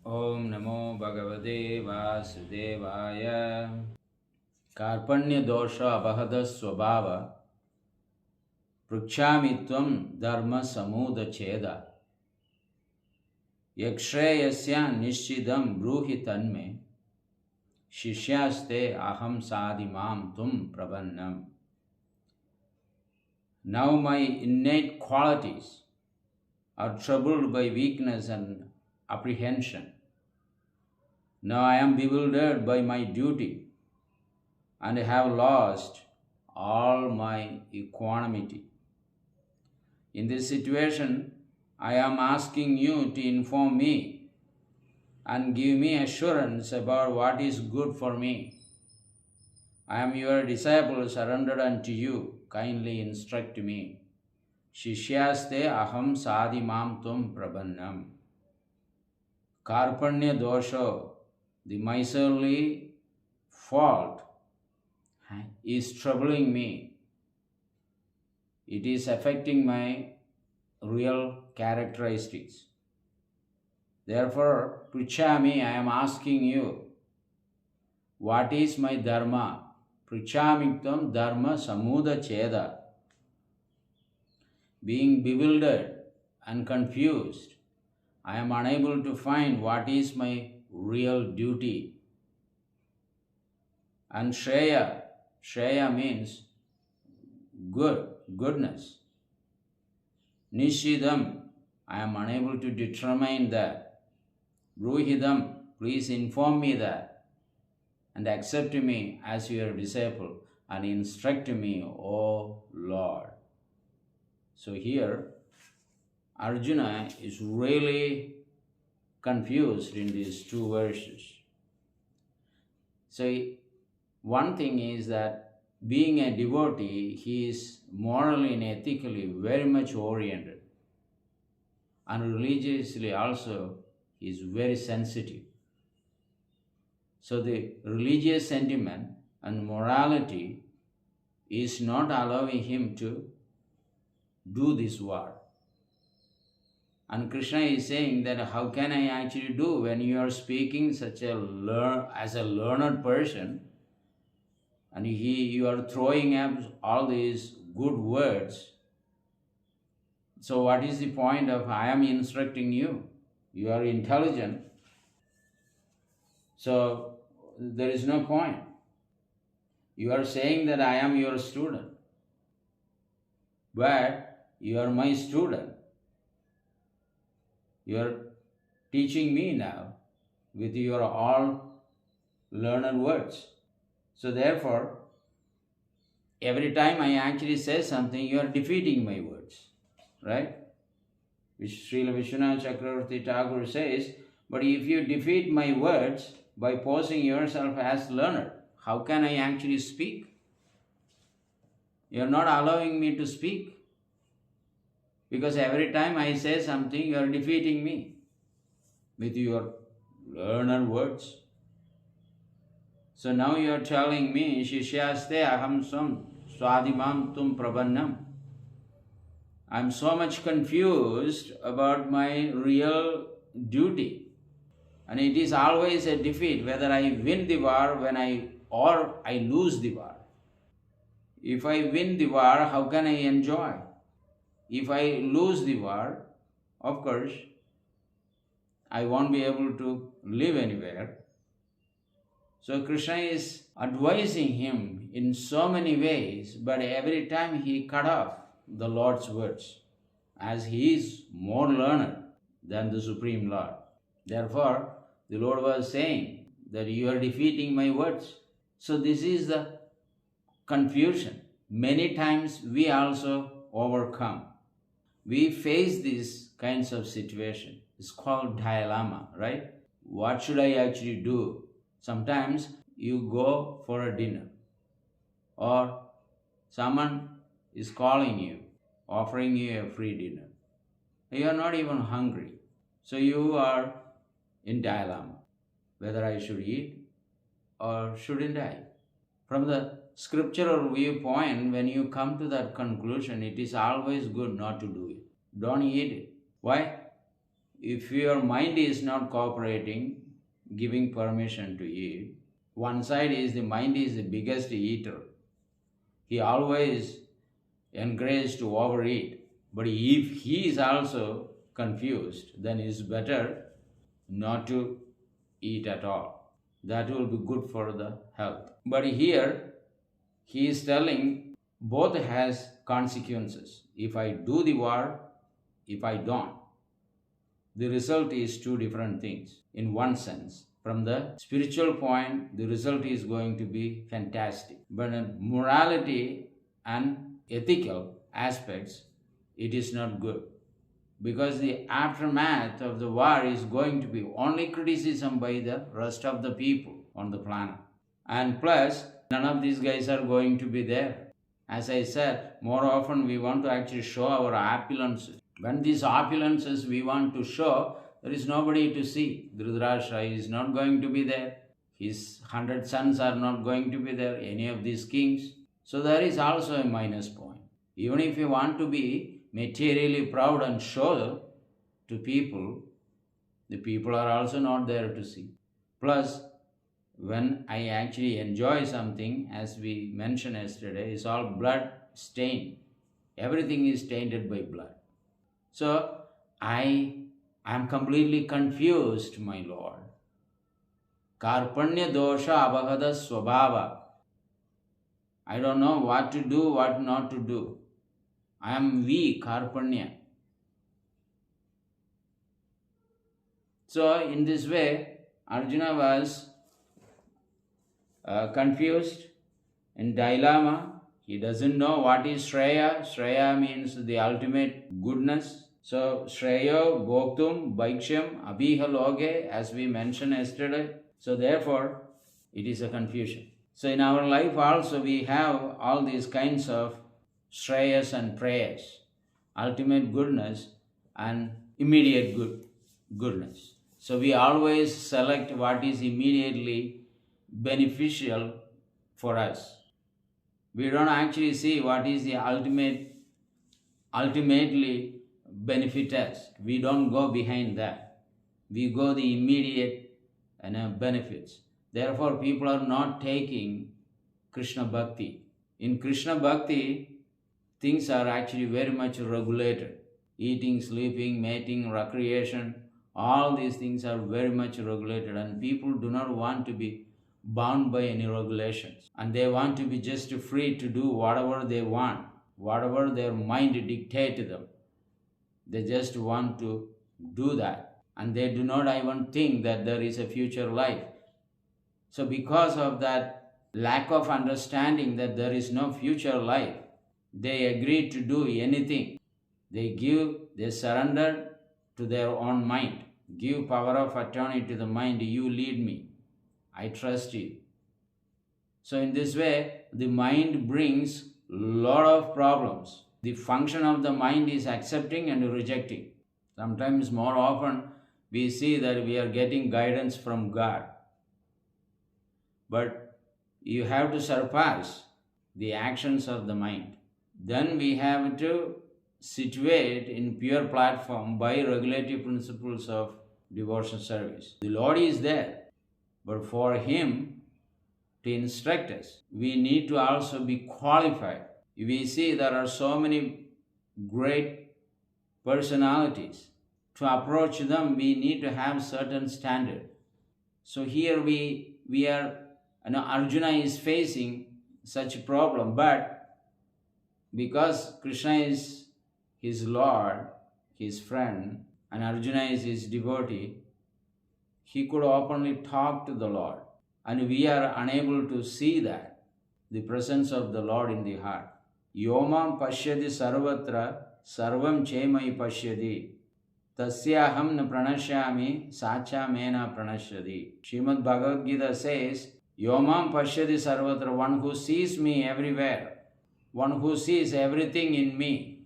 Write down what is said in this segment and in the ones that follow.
Om Namo Bhagavate Vasudevaya. Karpanya dosha abhada swabhava prukshamitvam dharma samuda cheda yakshayasya nishchidam bruhi tanme shishyaste aham sadimam tum prabannam. Now my innate qualities are troubled by weakness and apprehension. Now I am bewildered by my duty and have lost all my equanimity. In this situation, I am asking you to inform me and give me assurance about what is good for me. I am your disciple surrendered unto you. Kindly instruct me. Shishyaste aham sadimam tum prabannam. Karpanya dosha, the miserly fault, is troubling me. It is affecting my real characteristics. Therefore, Prichami, I am asking you, what is my dharma? Prichamiktam dharma samuda cheda. Being bewildered and confused, I am unable to find what is my real duty. And Shreya means goodness. Nishidam, I am unable to determine that. Bruhidam, please inform me that and accept me as your disciple and instruct me, O Lord. So here, Arjuna is really confused in these two verses. So one thing is that being a devotee, he is morally and ethically very much oriented. And religiously also, he is very sensitive. So the religious sentiment and morality is not allowing him to do this work. And Krishna is saying that how can I actually do when you are speaking as a learned person, and you are throwing up all these good words. So what is the point of I am instructing you? You are intelligent. So there is no point. You are saying that I am your student. But you are my student. You are teaching me now with your all learned words. So therefore, every time I actually say something, you are defeating my words, right? Which Srila Vishwanath Chakravarti Thakur says, but if you defeat my words by posing yourself as learned, how can I actually speak? You are not allowing me to speak. Because every time I say something, you are defeating me with your learned words. So now you are telling me, Shishyaste aham swadimam tum prabannam. I am so much confused about my real duty. And it is always a defeat, whether I win the war or I lose the war. If I win the war, how can I enjoy? If I lose the war, of course, I won't be able to live anywhere. So Krishna is advising him in so many ways, but every time he cut off the Lord's words, as he is more learned than the Supreme Lord. Therefore, the Lord was saying that you are defeating my words. So this is the confusion. Many times we also overcome. We face these kinds of situation. It's called dilemma, right? What should I actually do? Sometimes you go for a dinner, or someone is calling you, offering you a free dinner. You are not even hungry. So you are in dilemma, whether I should eat or shouldn't I? From the scriptural viewpoint, when you come to that conclusion, it is always good not to do it. Don't eat it. Why? if your mind is not cooperating, giving permission to eat, one side is the mind is the biggest eater. He always encouraged to overeat. But if he is also confused, then it's better not to eat at all. That will be good for the health. But here he is telling both has consequences. If I do the war, if I don't, the result is two different things in one sense. From the spiritual point, the result is going to be fantastic. But in morality and ethical aspects, it is not good. Because the aftermath of the war is going to be only criticism by the rest of the people on the planet. And plus, none of these guys are going to be there. As I said, more often we want to actually show our opulences. When these opulences we want to show, there is nobody to see. Dhritarashtra is not going to be there. His 100 sons are not going to be there, any of these kings. So there is also a minus point. Even if you want to be materially proud and show to people, the people are also not there to see. Plus, when I actually enjoy something, as we mentioned yesterday, it's all blood stained. Everything is tainted by blood. So I am completely confused, my Lord. Karpanya dosha abhagada swabhava. I don't know what to do, what not to do. I am weak, Karpanya. So in this way, Arjuna was confused, in dilemma. He doesn't know what is Shreya. Shreya means the ultimate goodness. So Shreyo, Bhoktum, Bhaiksham, Abhiha Loge, as we mentioned yesterday. So therefore, it is a confusion. So in our life also we have all these kinds of Shreyas and prayers, ultimate goodness and immediate goodness. So we always select what is immediately beneficial for us. We don't actually see what is the ultimately benefit us. We don't go behind that. We go the immediate benefits. Therefore, people are not taking Krishna Bhakti. In Krishna Bhakti, things are actually very much regulated. Eating, sleeping, mating, recreation, all these things are very much regulated, and people do not want to be bound by any regulations. And they want to be just free to do whatever they want, whatever their mind dictates to them. They just want to do that. And they do not even think that there is a future life. So because of that lack of understanding that there is no future life, they agree to do anything. They surrender to their own mind. Give power of attorney to the mind. You lead me. I trust you. So in this way, the mind brings lot of problems. The function of the mind is accepting and rejecting. Sometimes more often we see that we are getting guidance from God. But you have to surpass the actions of the mind. Then we have to situate in pure platform by regulative principles of devotional service. The Lord is there, but for Him to instruct us, we need to also be qualified. We see there are so many great personalities. To approach them, we need to have certain standard. So here we are, Arjuna is facing such a problem, but because Krishna is his Lord, his friend, and Arjuna is his devotee, he could openly talk to the Lord. And we are unable to see that, the presence of the Lord in the heart. Yomam pashyadi sarvatra sarvam chemai pashyadi tasyaham na pranashyami sacha mena pranashyadi. Srimad Bhagavad Gita says, Yomam pashyadi sarvatra, one who sees me everywhere, one who sees everything in me.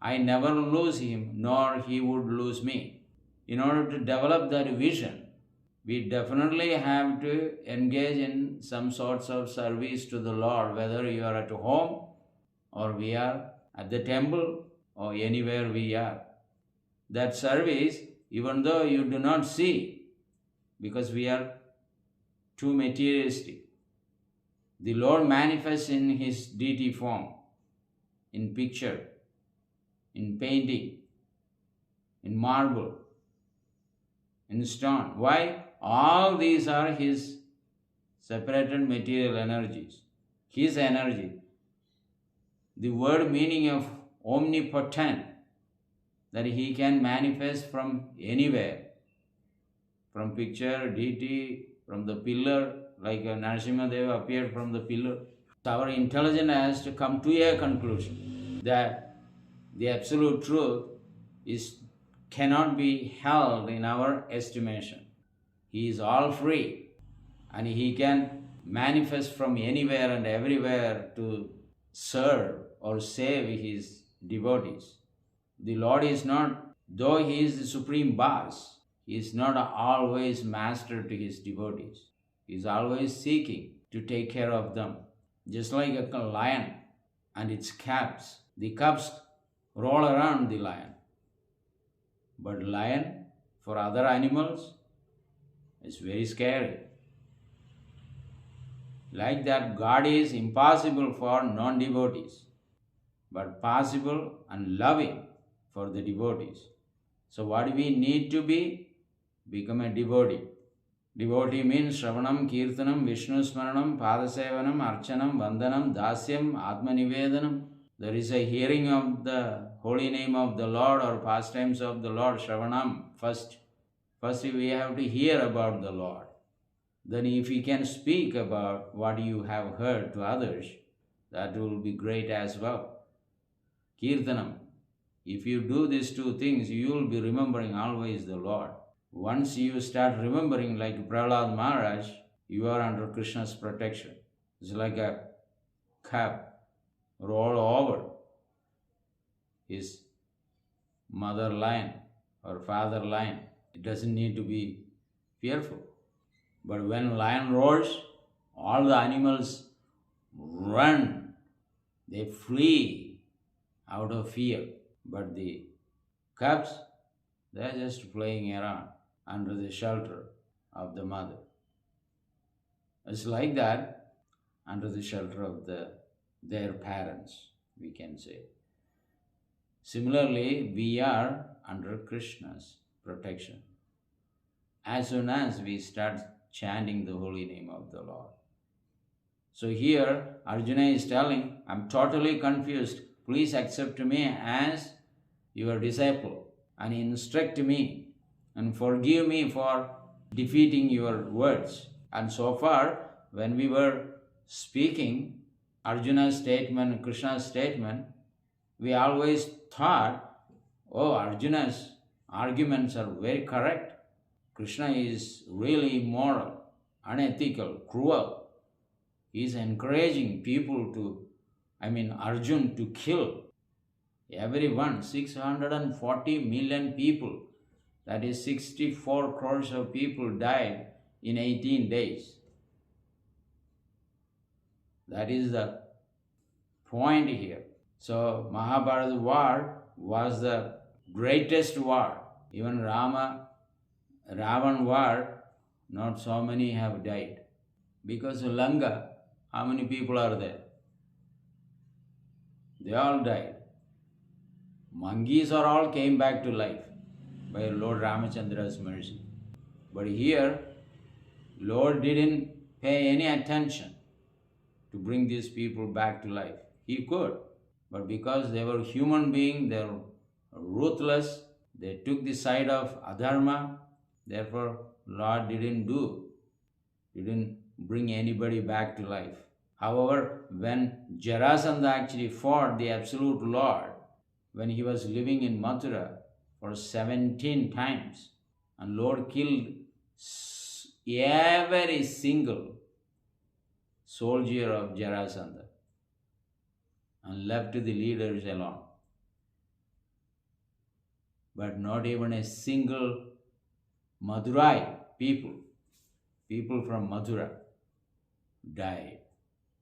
I never lose him, nor he would lose me. In order to develop that vision, we definitely have to engage in some sorts of service to the Lord, whether you are at home or we are at the temple or anywhere we are. That service even though you do not see, because we are too materialistic. The Lord manifests in His deity form, in picture, in painting, in marble, in stone. Why? All these are His separated material energies, His energy. The word meaning of omnipotent, that He can manifest from anywhere, from picture, deity, from the pillar, like Narasimha appeared from the pillar. Our intelligence has to come to a conclusion that the absolute truth cannot be held in our estimation. He is all free and He can manifest from anywhere and everywhere to serve or save His devotees. The Lord is not, though He is the supreme boss, He is not always master to His devotees. He is always seeking to take care of them. Just like a lion and its cubs. The cubs roll around the lion. But lion, for other animals, is very scary. Like that, God is impossible for non-devotees, but possible and loving for the devotees. So what do we need to be? Become a devotee. Devotee means Shravanam, Kirtanam, Vishnu Smaranam, Padasevanam, Archanam, Vandanam, Dasyam, Atmanivedanam. There is a hearing of the holy name of the Lord or pastimes of the Lord, Shravanam. First we have to hear about the Lord. Then if we can speak about what you have heard to others, that will be great as well. Kirtanam. If you do these two things, you will be remembering always the Lord. Once you start remembering like Prahlad Maharaj, you are under Krishna's protection. It's like a cup roll over his mother lion or father lion. It doesn't need to be fearful. But when lion roars, all the animals run. They flee out of fear. But the cubs, they are just playing around under the shelter of the mother. It's like that, under the shelter of their parents, we can say. Similarly, we are under Krishna's protection. As soon as we start chanting the holy name of the Lord. So here, Arjuna is telling, I'm totally confused. Please accept me as your disciple and instruct me and forgive me for defeating your words. And so far, when we were speaking Arjuna's statement, Krishna's statement, we always thought, oh, Arjuna's arguments are very correct. Krishna is really immoral, unethical, cruel. He is encouraging people Arjun to kill everyone, 640 million people. That is 64 crores of people died in 18 days. That is the point here. So Mahabharata war was the greatest war. Even Ravan war, not so many have died. Because Lanka, how many people are there? They all died. Monkeys are all came back to life by Lord Ramachandra's mercy. But here, Lord didn't pay any attention to bring these people back to life. He could, but because they were human beings, they were ruthless, they took the side of adharma, therefore Lord didn't bring anybody back to life. However, when Jarasandha actually fought the absolute Lord, when he was living in Mathura for 17 times, and Lord killed every single soldier of Jarasandha and left the leaders alone. But not even a single Madurai people from Mathura died.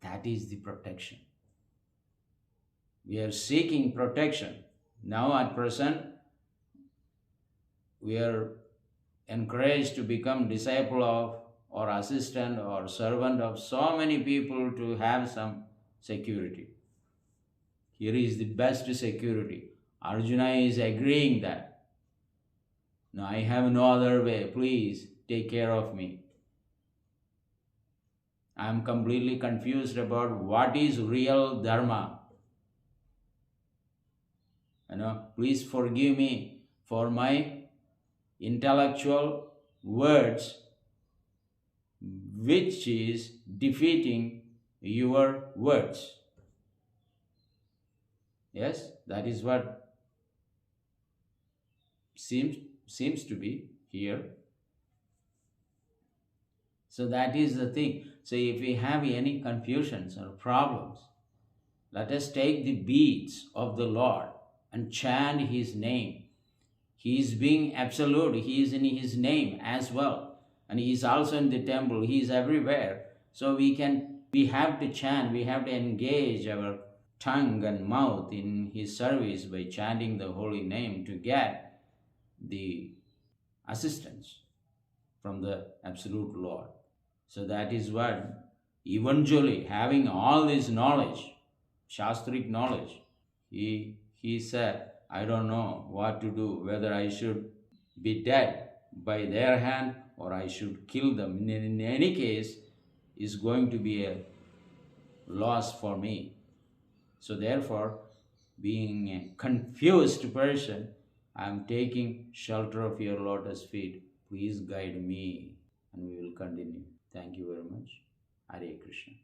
That is the protection. We are seeking protection. Now at present, we are encouraged to become disciple of or assistant or servant of so many people to have some security. Here is the best security. Arjuna is agreeing that, no, I have no other way. Please take care of me. I am completely confused about what is real dharma. Please forgive me for my intellectual words, which is defeating your words. Yes, that is what seems to be here. So that is the thing. So if we have any confusions or problems, let us take the beads of the Lord and chant His name. He is being absolute. He is in His name as well. And He is also in the temple. He is everywhere. So we have to chant. We have to engage our tongue and mouth in His service by chanting the holy name to get the assistance from the absolute Lord. So that is what eventually, having all this knowledge, Shastric knowledge, he said, I don't know what to do, whether I should be dead by their hand or I should kill them. In any case, is going to be a loss for me. So therefore, being a confused person, I am taking shelter of your lotus feet. Please guide me, and we will continue. Thank you very much. Hare Krishna.